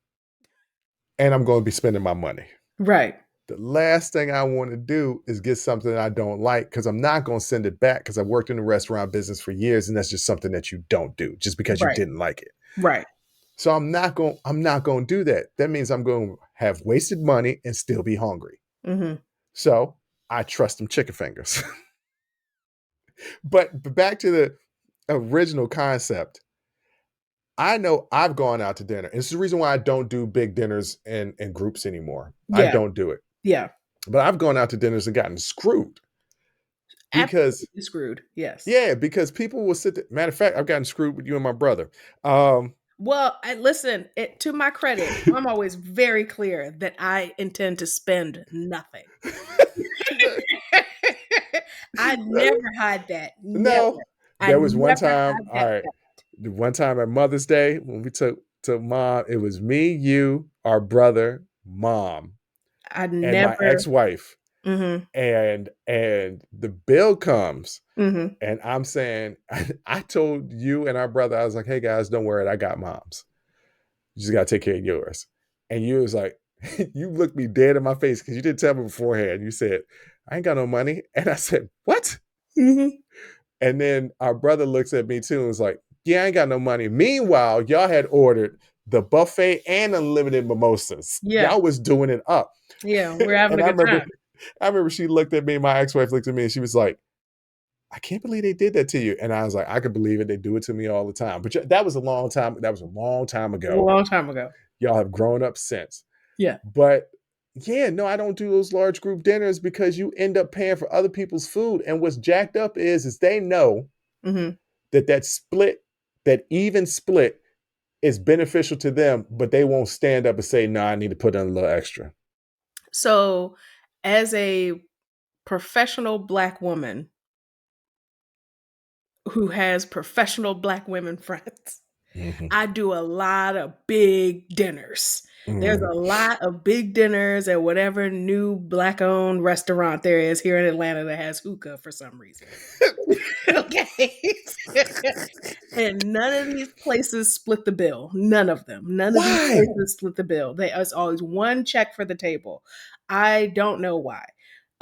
and I'm going to be spending my money. Right. The last thing I want to do is get something I don't like, because I'm not going to send it back, because I've worked in the restaurant business for years, and that's just something that you don't do just because you didn't like it. Right. So I'm not going to do that. That means I'm going to have wasted money and still be hungry. So I trust them chicken fingers. But back to the original concept. I know I've gone out to dinner. And it's the reason why I don't do big dinners in groups anymore. Yeah. I don't do it. Yeah. But I've gone out to dinners and gotten screwed. Because absolutely screwed. Yes. Yeah, because people will sit there. Matter of fact, I've gotten screwed with you and my brother. Well, listen, to my credit, I'm always very clear that I intend to spend nothing. I never hide that. Never. No. There was one time, all right. One time at Mother's Day when we took Mom, it was me, you, our brother, Mom, and my ex-wife. And the bill comes, and I'm saying, I told you and our brother, I was like, hey guys, don't worry, I got Mom's. You just got to take care of yours. And you was like, you looked me dead in my face because you didn't tell me beforehand. You said, I ain't got no money. And I said, what? And then our brother looks at me too and was like, yeah, I ain't got no money. Meanwhile, y'all had ordered the buffet and unlimited mimosas. Yeah. Y'all was doing it up. Yeah, we're having a good time. I remember she looked at me, my ex-wife looked at me, and she was like, I can't believe they did that to you. And I was like, I could believe it. They do it to me all the time. But that was a long time. That was a long time A ago. long time ago. Y'all have grown up since. Yeah. But yeah, no, I don't do those large group dinners because you end up paying for other people's food. And what's jacked up is they know Mm-hmm. that even split is beneficial to them, but they won't stand up and say, no, I need to put in a little extra. So, as a professional Black woman who has professional Black women friends, Mhm. I do a lot of big dinners. There's Mhm. a lot of big dinners at whatever new Black-owned restaurant there is here in Atlanta that has hookah for some reason. Okay. And none of these places split the bill. None of them. None of these Why? places split the bill. There's always one check for the table. I don't know why.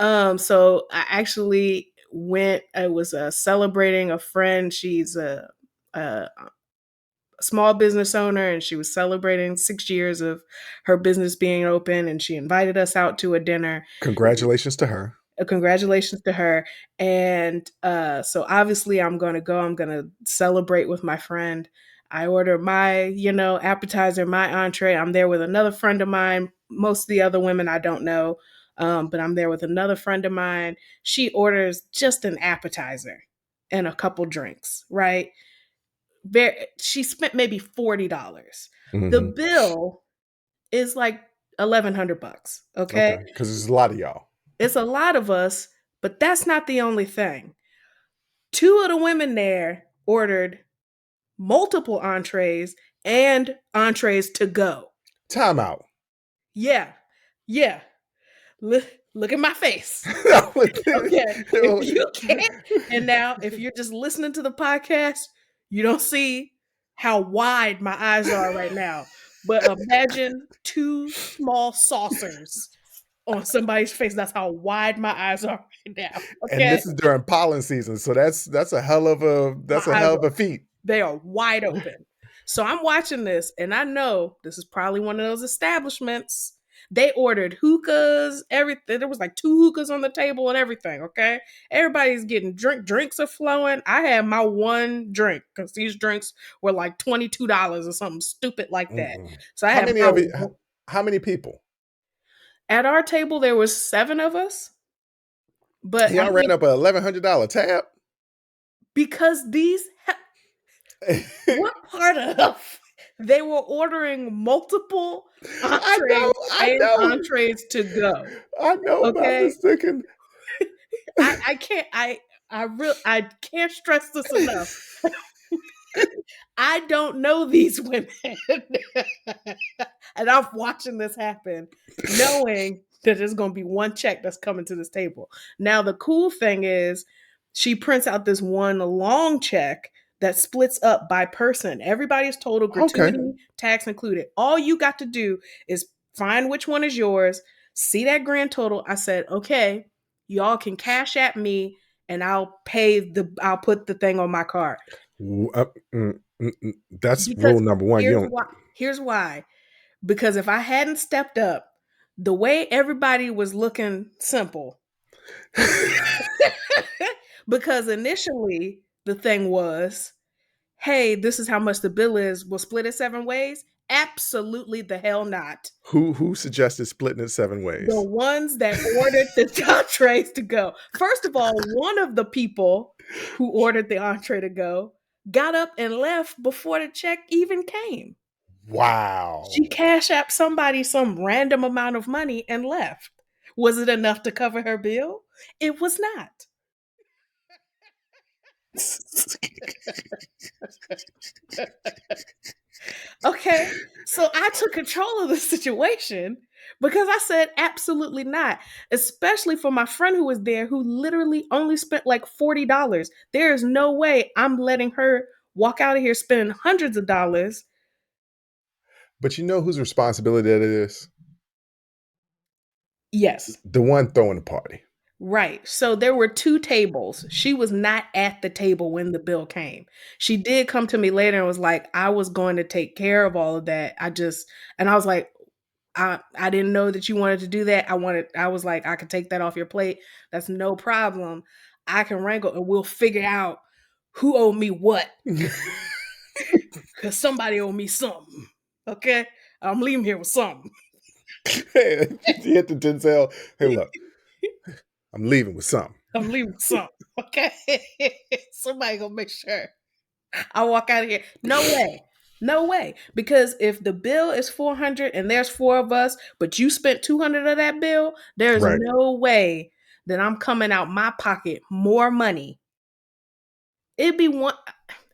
So I actually went. I was celebrating a friend. She's a small business owner, and she was celebrating 6 years of her business being open, and she invited us out to a dinner. Congratulations to her. Congratulations to her. And so obviously I'm going to go. I'm going to celebrate with my friend. I order my, appetizer, my entree. I'm there with another friend of mine. Most of the other women I don't know, but I'm there with another friend of mine. She orders just an appetizer and a couple drinks, right? She spent maybe $40. The Mhm. bill is like $1,100. Okay. Okay, because there's a lot of y'all. It's a lot of us, but that's not the only thing. Two of the women there ordered multiple entrees and entrees to go. Time out. Yeah. Yeah. Look at my face. Okay. If you can't, and now if you're just listening to the podcast, you don't see how wide my eyes are right now. But imagine two small saucers on somebody's face. That's how wide my eyes are right now. And Okay. this is during pollen season, so that's a hell of My a eyes hell of are a feat. they are wide open. So I'm watching this, and I know this is probably one of those establishments. They ordered hookahs, everything. There was like 2 hookahs on the table and everything. Okay, everybody's getting drinks are flowing. I had my one drink because these drinks were like $22 or something stupid like that. Mm-mm. So I How had many my of you? How many people? at our table there was 7 of us, but I Y'all ran think up a $1,100 tab. because what part of they were ordering multiple I entrees know, I and know, entrees to go. I know, but I'm Okay. just thinking. I can't stress this enough. I don't know these women. And I'm watching this happen, knowing that there's going to be one check that's coming to this table. Now, the cool thing is, she prints out this one long check that splits up by person. Everybody's total Okay. gratuity, tax included. All you got to do is find which one is yours, see that grand total. I said, okay, y'all can cash at me and I'll put the thing on my card. W- uh, That's Because rule number one. You here's don't. why. Here's why. Because if I hadn't stepped up, the way everybody was looking simple. Because initially the thing was, hey, this is how much the bill is. We'll split it 7 ways. Absolutely the hell not. Who suggested splitting it 7 The ways? ones that ordered the entrees to go. First of all, one of the people who ordered the entree to go got up and left before the check even came. Wow. She cash apped somebody some random amount of money and left. Was it enough to cover her bill? It was not. Okay. So I took control of the situation because I said absolutely not, especially for my friend who was there who literally only spent like $40. There is no way I'm letting her walk out of here spending hundreds of dollars. But you know whose responsibility that is? Yes. The one throwing the party. Right. So there were 2 tables. She was not at the table when the bill came. She did come to me later and was like, I was going to take care of all of that. And I was like, I didn't know that you wanted to do that. I was like, I could take that off your plate. That's no problem. I can wrangle and we'll figure out who owed me what. Because somebody owed me something. Okay? I'm leaving here with something. Hey, you hit the Denzel. Hey, look, I'm leaving with something. I'm leaving with something. Okay? Somebody gonna make sure I walk out of here. No way. No way. Because if the bill is 400 and there's 4 of us, but you spent 200 of that bill, there's Right. no way that I'm coming out my pocket more money. It'd be one.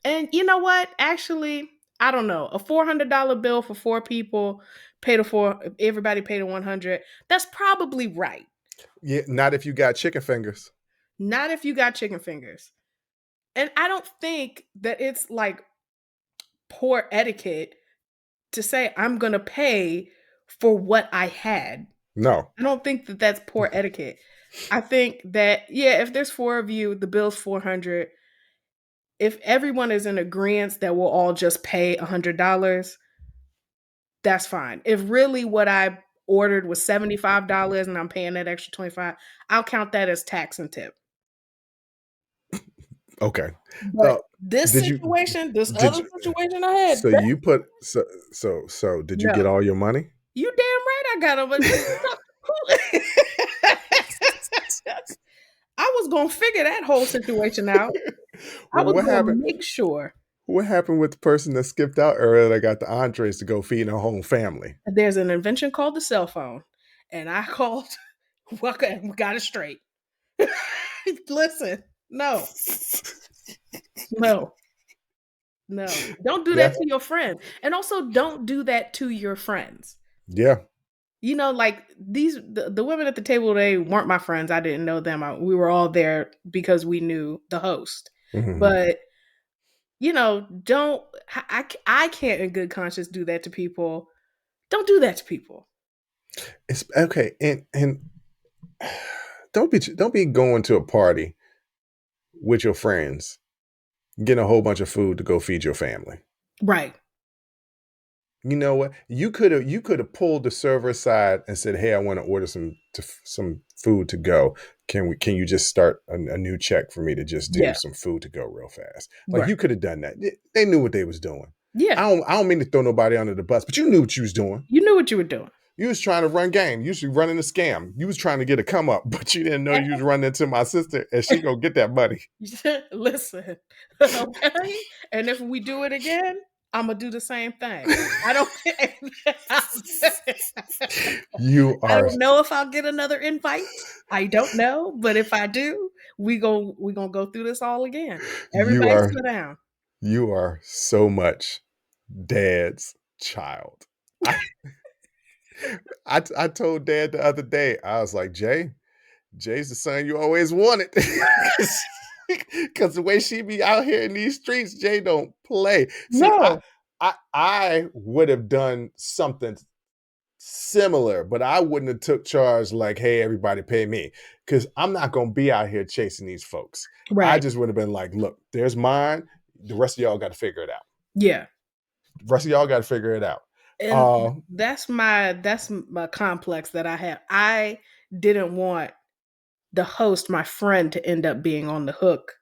And you know what? Actually, I don't know. A $400 bill for 4 people, pay the 4, everybody pay the 100. That's probably right. Yeah, not if you got chicken fingers. Not if you got chicken fingers. And I don't think that it's like poor etiquette to say I'm going to pay for what I had. No. I don't think that that's poor etiquette. I think that, yeah, if there's 4 of you, the bill's 400. If everyone is in agreement that we'll all just pay $100, that's fine. If really what I ordered was $75 and I'm paying that extra 25, I'll count that as tax and tip. Okay. But this did you situation, this did other you situation I had, so you put so did you get no. all your money? You damn right I got them. But I was gonna figure that whole situation out. I was What gonna happened? make sure. What happened with the person that skipped out earlier that got the Andres to go feed her whole family? There's an invention called the cell phone, and I called. Okay, we got it straight. Listen, no, no, no. Don't do that Yeah. to your friends, and also don't do that to your friends. Yeah. You know, like the women at the table, they weren't my friends. I didn't know them. We were all there because we knew the host. Mhm. But you know, don't I can't in good conscience do that to people. Don't do that to people. It's okay, and don't be going to a party with your friends, getting a whole bunch of food to go feed your family. Right. You know what? You could have pulled the server aside and said, "Hey, I want to order some food to go. Can you just start a new check for me to just do Yeah. some food to go real fast?" Like Right. you could have done that. They knew what they was doing. Yeah. I don't mean to throw nobody under the bus, but you knew what you was doing. You knew what you were doing. You was trying to run game. You was running a scam. You was trying to get a come up, but you didn't know you was running into my sister and she gonna get that money. Listen, okay? And if we do it again, I'm gonna do the same thing. I don't. You I are don't know if I'll get another invite. I don't know, but if I do, we gonna go through this all again. you Everybody are sit down. you are so much dad's child. I told dad the other day, I was like, Jay's the son you always wanted. Because the way she be out here in these streets, Jay don't play. See, No. I would have done something similar, but I wouldn't have took charge like, hey, everybody pay me. Because I'm not going to be out here chasing these folks. I Right. just would have been like, look, there's mine. The rest of y'all got to figure it out. Yeah. The rest of y'all got to figure it out. And that's my complex that I have. I didn't want the host, my friend, to end up being on the hook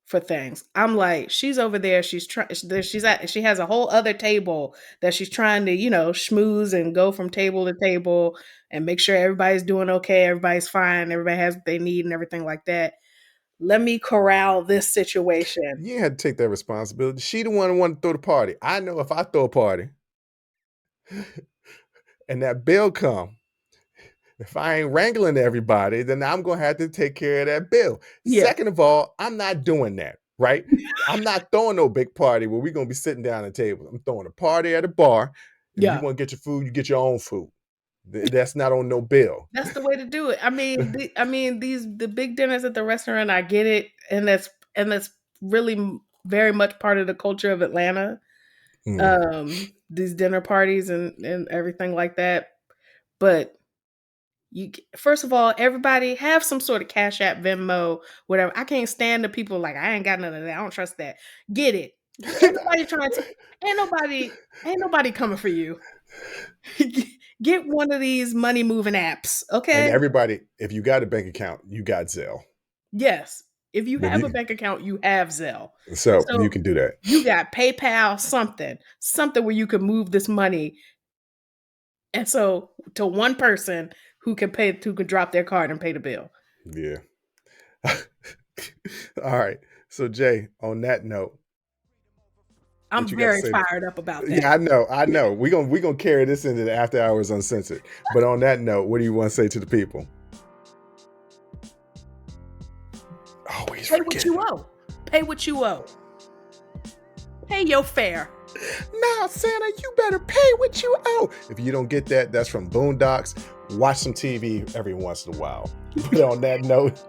for things. I'm like, she's over there. She's trying. She has a whole other table that she's trying to, schmooze and go from table to table and make sure everybody's doing okay, everybody's fine, everybody has what they need, and everything like that. Let me corral this situation. You had to take that responsibility. She the one who wanted to throw the party. I know if I throw a party and that bill come, if I ain't wrangling everybody, then I'm going to have to take care of that bill. Yeah. Second of all, I'm not doing that, right? I'm not throwing no big party where we're going to be sitting down at the table. I'm throwing a party at a bar. If Yeah. you want to get your food, you get your own food. That's not on no bill. That's the way to do it. I mean, the big dinners at the restaurant, I get it, and that's really very much part of the culture of Atlanta. These dinner parties and everything like that. But first of all, everybody have some sort of Cash App, Venmo, whatever. I can't stand the people like, I ain't got none of that. I don't trust that. Get it. Everybody trying to. Ain't nobody coming for you. Get one of these money moving apps, okay? And everybody, if you got a bank account, you got Zelle. Yes. If you But have a bank account, you have Zelle. so you So can do that. you got PayPal, something where you can move this money. And so to one person who can drop their card and pay the bill. Yeah. All right. So Jay, on that note, I'm what you got to very say? fired up about that. Yeah, I know. We're gonna carry this into the after hours uncensored. But on that note, what do you want to say to the people? Always Pay what you owe. Pay what you owe. Pay your fare. Nah, Santa, you better pay what you owe. If you don't get that, that's from Boondocks. Watch some TV every once in a while. But on that note,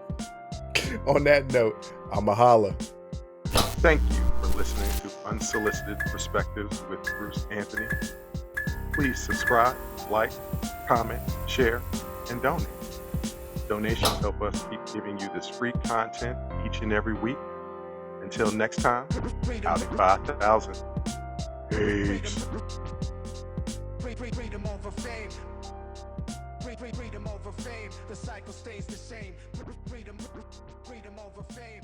I'm a holla. Thank you for listening to Unsolicited Perspectives with Bruce Anthony. Please subscribe, like, comment, share, and donate. Donations help us keep giving you this free content each and every week. Until next time, out at 5,000. Peace. Freedom over fame. Freedom over fame. The cycle stays the same. Freedom over fame.